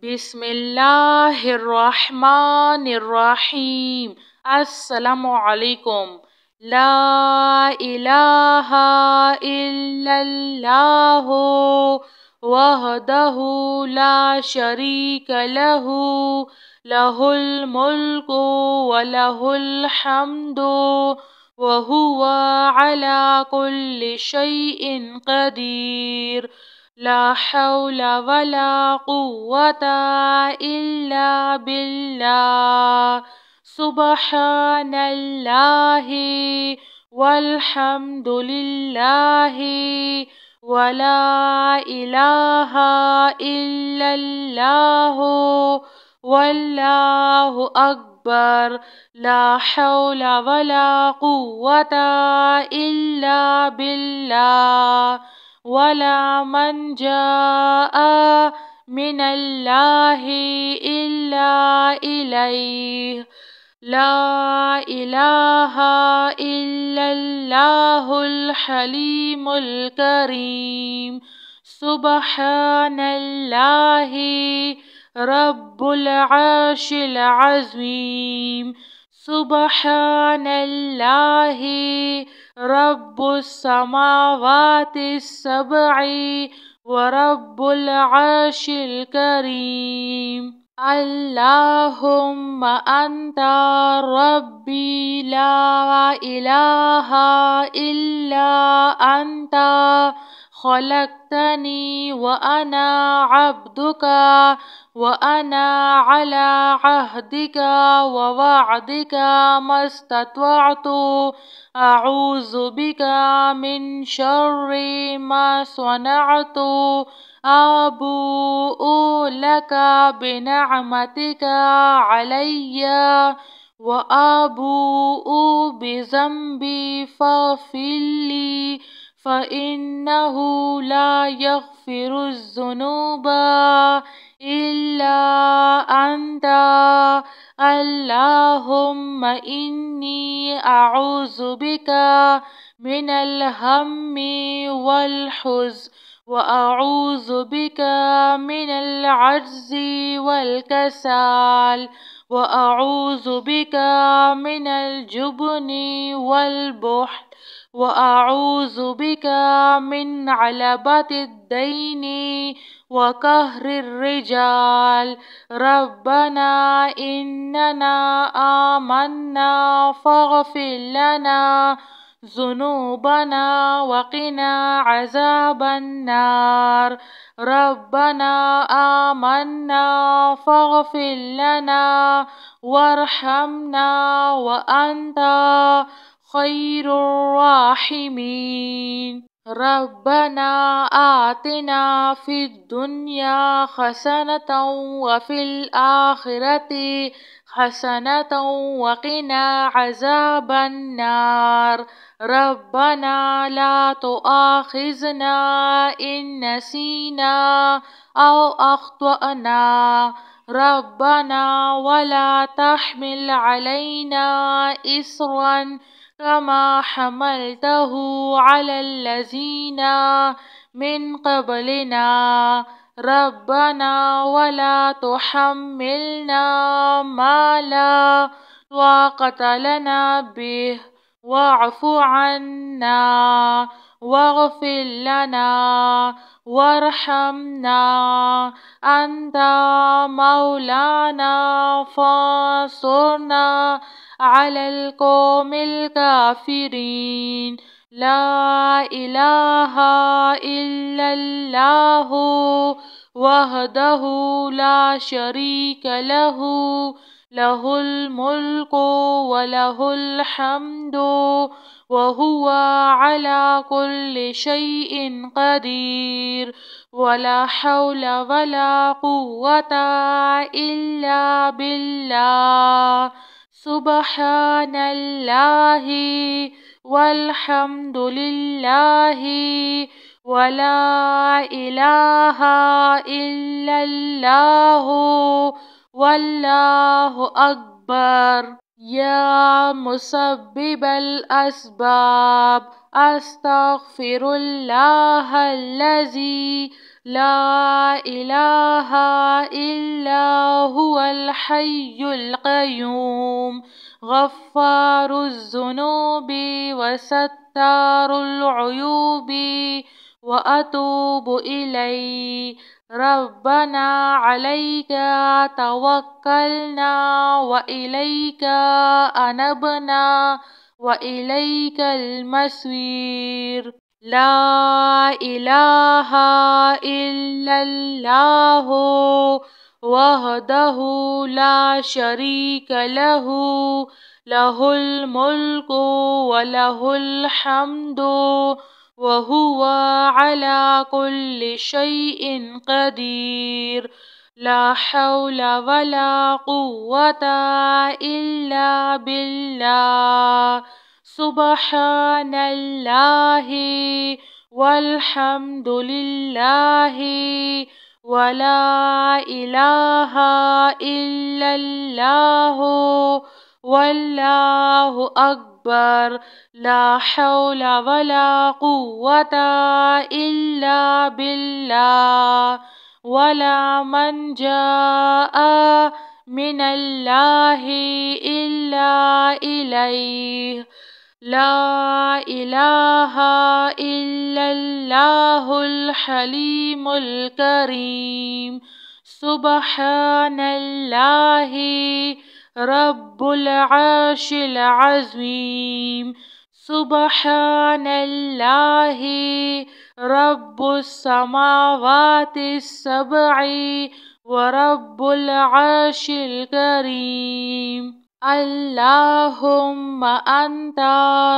बिस्मिल्लाहिर्रहमानिर्रहीम। अस्सलामुअलैकुम। ला इलाहा इल्लल्लाहु वहदहु ला शरीक लहु लहुल मुल्कु व लहुल हम्दु व हुवा अला कुल्लि शैइन क़दीर। ला हौला वला कुव्वता इल्ला बिल्लाह। सुब्हानल्लाहि वल्हम्दुलिल्लाहि वला इलाहा इल्लल्लाहु वल्लाहु अकबर। ला हौला वला कुव्वता इल्ला बिल्लाह। वला मंजाअ मिनल्लाहि इल्ला इलैह। ला इलाहा इल्लल्लाहुल हलीमुल करीम। सुब्हानल्लाहि रब्बुल अर्शिल अज़ीम। सुब्हानल्लाहि रब्बुस समावातिस सब'i व रब्बुल अर्शिल करीम। अल्लाहुम्मा अंता रब्बी ला इलाहा इल्ला अंता खलक़तनी व अना अब्दुका व अना अला अहदिका व वअदिका मस्तत्वअतु अऊज़ु बिका मिन शर्रि मा सनअतु अबूउ लका बिनिअमतिका अलैया व अबूउ बिज़ंबी फ़ग़फ़िरली फ़इन्नहु ला यग़फ़िरुज़्ज़ुनूबा इल्ला अंता। अल्लाहुम्मा इन्नी अऊज़ु बिका मिनल हम्मि वल हुज़्न व अऊज़ु बिका मिनल अज्ज़ि वल कसाल व अऊज़ु बिका मिनल जुब्नि वल बुख्ल व अऊज़ु बिका मिन गलबतिद दैनि व कहरिर रिजाल। रब्बना इन्नना आमन्ना फ़ग़फ़िर लना ज़ुनूबना व क़िना अज़ाबन नार। रब्बना आमन्ना फ़ग़फ़िर लना वरहमना व अंता खैरुर राहिमीन। रब्बना आतिना फिद दुनिया हसनतौ व फिल आखिरति हसनतौ व क़िना अज़ाबन नार। रब्बना ला तुआखिज़ना इन नसीना औ अख्तअना। रब्बना वला तहमिल अलैना इस्रन कमा हमलतहु अलल्लज़ीना मिन क़ब्लिना। रब्बना वला तुहम्मिलना मा ला ताक़त लना बिह वअफ़ु अन्ना वग़फ़िर लना वरहमना अंता मौलाना फ़ंसुरना अलल क़ौमिल काफ़िरीन। ला इलाहा इल्लल्लाहु वहदहु ला शरीक लहु लहुल मुल्कु व लहुल हम्दु व हुवा अला कुल्लि शैइन क़दीर। वला हौला वला कुव्वता इल्ला बिल्लाह। सुब्हानल्लाहि वल्हम्दुलिल्लाहि वला इलाहा इल्लल्लाहु वल्लाहु अकबर। या मुसब्बिबल अस्बाब अस्तग़फिरुल्लाहल्लज़ी لا إله إلا هو الحي القيوم غفار الذنوب وستار العيوب وأتوب إليه. ربنا عليك توكلنا وإليك أنبنا وإليك المصير. لا إله إلا الله وحده لا شريك له، له الملك وله الحمد وهو على كل شيء قدير. لا حول ولا قوة إلا بالله. سبحان الله والحمد لله ولا إله إلا الله والله أكبر. لا حول ولا قوة إلا بالله. ولا من جاء من الله إلا إليه. لا إله إلا الله الحليم الكريم. سبحان الله رب العرش العظيم. سبحان الله رب السماوات السبع ورب العرش الكريم. اللهم أنت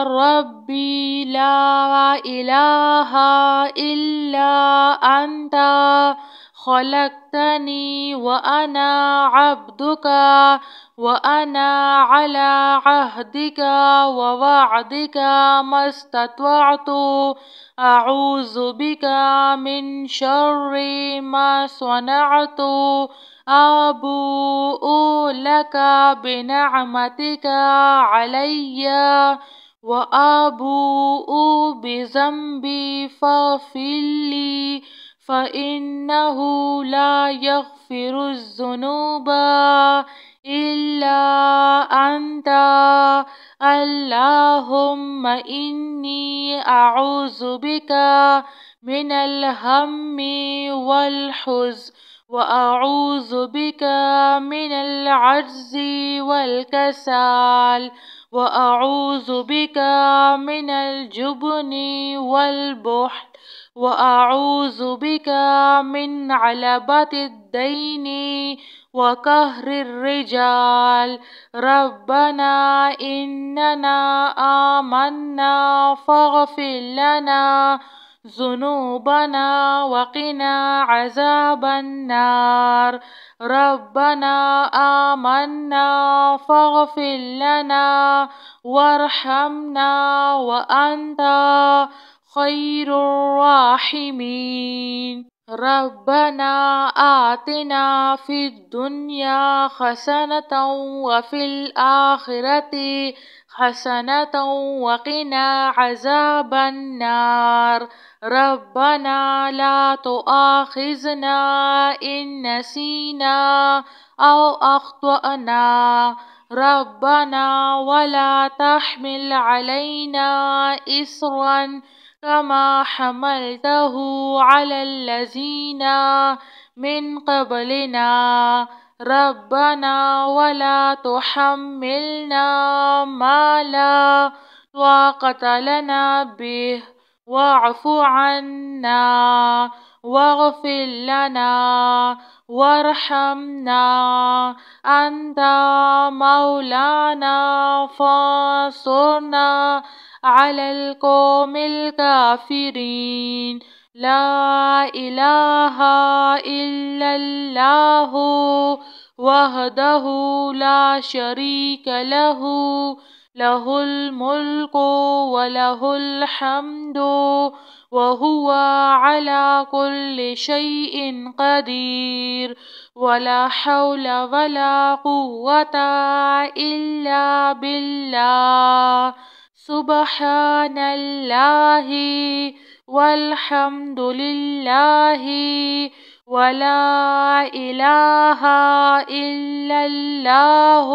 ربي لا إله إلا أنت خلقتني وأنا عبدك وأنا على عهدك ووعدك ما استطعت. أعوذ بك من شر ما صنعت. أبوء لك بنعمتك علي وأبوء بذنبي فاغفر لي فإنه لا يغفر الذنوب إلا أنت. اللهم إني أعوذ بك من الهم والحزن وأعوذ بك من العجز والكسل وأعوذ بك من الجبن والبخل وأعوذ بك من علبة الدين وقهر الرجال. ربنا إننا آمنا فاغفر لنا ذنوبنا وقنا عذاب النار. ربنا آمنا فاغفر لنا وارحمنا وأنت خير الراحمين. ربنا آتنا في الدنيا حسنة وفي الآخرة حسنة وقنا عذاب النار. ربنا لا تؤاخذنا إن نسينا أو أخطأنا. ربنا ولا تحمل علينا إصرا كما حملته على الذين من قبلنا. ربنا ولا تحملنا ما لا طاقة لنا به واعف عنا واغفر لنا وارحمنا. أنت مولانا فانصرنا على القوم الكافرين. لا إله إلا الله وحده لا شريك له، له الملك وله الحمد وهو على كل شيء قدير. ولا حول ولا قوة إلا بالله. سبحان الله والحمد لله ولا إله إلا الله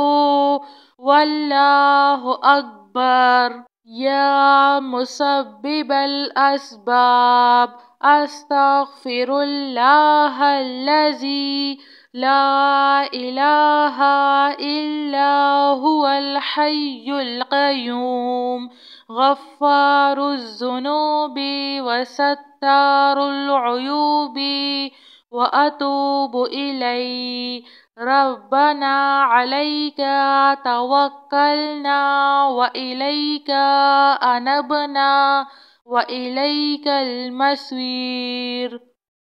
والله أكبر. يا مسبب الأسباب أستغفر الله الذي لا إله إلا هو الحي القيوم غفار الذنوب وستار العيوب وأتوب إليه. ربنا عليك توكلنا وإليك أنبنا وإليك المصير.